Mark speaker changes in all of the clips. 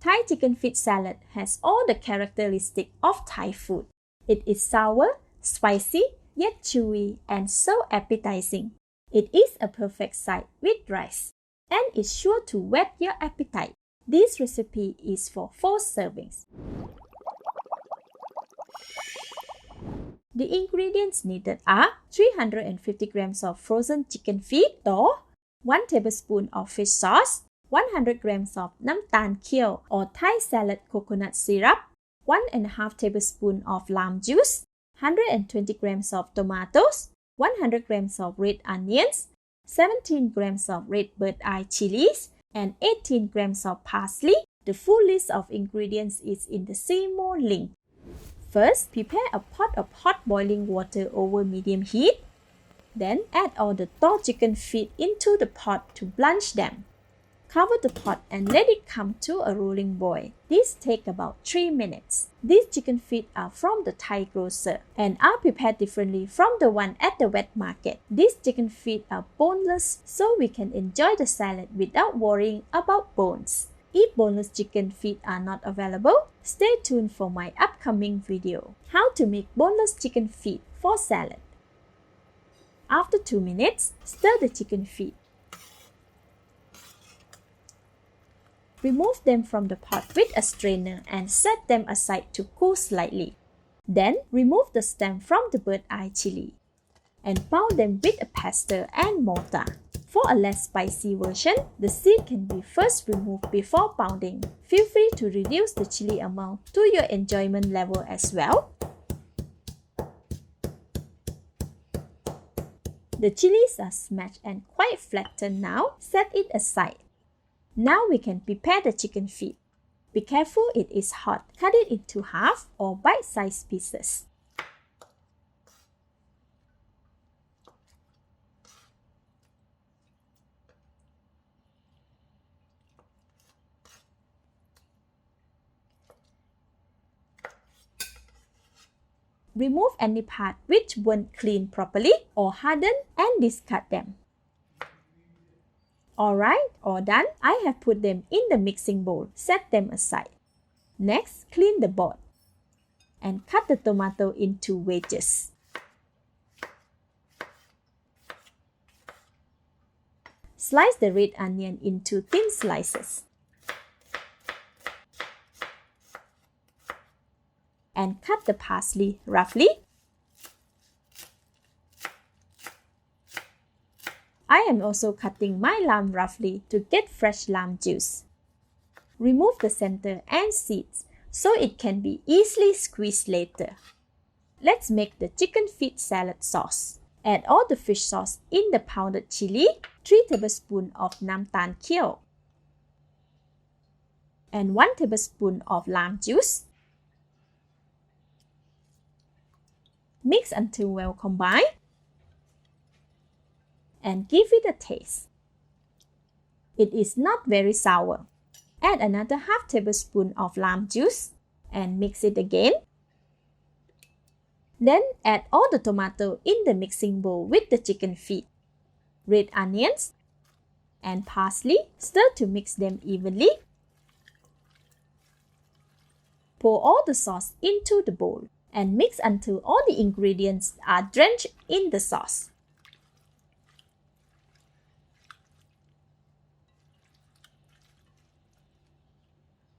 Speaker 1: Thai chicken feet salad has all the characteristics of Thai food. It is sour, spicy, yet chewy and so appetizing. It is a perfect side with rice and is sure to whet your appetite. This recipe is for 4 servings. The ingredients needed are 350 grams of frozen chicken feet or 1 tablespoon of fish sauce, 100 grams of nam tan keo or Thai salad coconut syrup, 1.5 tablespoon of lime juice, 120 grams of tomatoes, 100 grams of red onions, 17 grams of red bird eye chilies, and 18 grams of parsley. The full list of ingredients is in the Seymour link. First, prepare a pot of hot boiling water over medium heat. Then, add all the thawed chicken feet into the pot to blanch them. Cover the pot and let it come to a rolling boil. This takes about 3 minutes. These chicken feet are from the Thai grocer and are prepared differently from the one at the wet market. These chicken feet are boneless, so we can enjoy the salad without worrying about bones. If boneless chicken feet are not available, stay tuned for my upcoming video. How to make boneless chicken feet for salad. After 2 minutes, stir the chicken feet. Remove them from the pot with a strainer and set them aside to cool slightly. Then, remove the stem from the bird eye chili and pound them with a pestle and mortar. For a less spicy version, the seed can be first removed before pounding. Feel free to reduce the chili amount to your enjoyment level as well. The chilies are smashed and quite flattened now. Set it aside. Now we can prepare the chicken feet. Be careful, it is hot. Cut it into half or bite-sized pieces. Remove any part which weren't cleaned properly or hardened and discard them. Alright, all done. I have put them in the mixing bowl. Set them aside. Next, clean the board and cut the tomato into wedges. Slice the red onion into thin slices. And cut the parsley roughly. I am also cutting my lime roughly to get fresh lime juice. Remove the center and seeds so it can be easily squeezed later. Let's make the chicken feet salad sauce. Add all the fish sauce in the pounded chili, 3 tablespoons of nam tan keo, and 1 tablespoon of lime juice. Mix until well combined and give it a taste. It is not very sour. Add another half tablespoon of lime juice and mix it again. Then add all the tomato in the mixing bowl with the chicken feet, red onions, and parsley. Stir to mix them evenly. Pour all the sauce into the bowl and mix until all the ingredients are drenched in the sauce.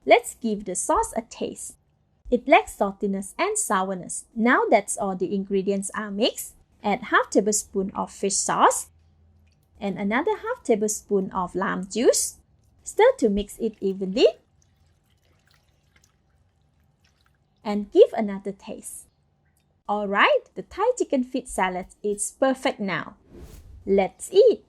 Speaker 1: Let's give the sauce a taste. It lacks saltiness and sourness. Now that's all the ingredients are mixed. Add half tablespoon of fish sauce and another half tablespoon of lime juice. Stir to mix it evenly and give another taste. Alright, the Thai chicken feet salad is perfect now. Let's eat!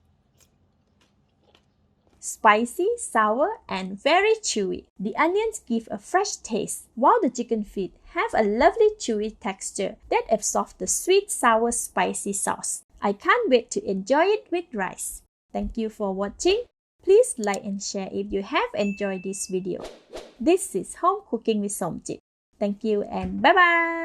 Speaker 1: Spicy, sour, and very chewy. The onions give a fresh taste, while the chicken feet have a lovely chewy texture that absorbs the sweet, sour, spicy sauce. I can't wait to enjoy it with rice. Thank you for watching. Please like and share if you have enjoyed this video. This is Home Cooking with Somjit. Thank you and bye-bye!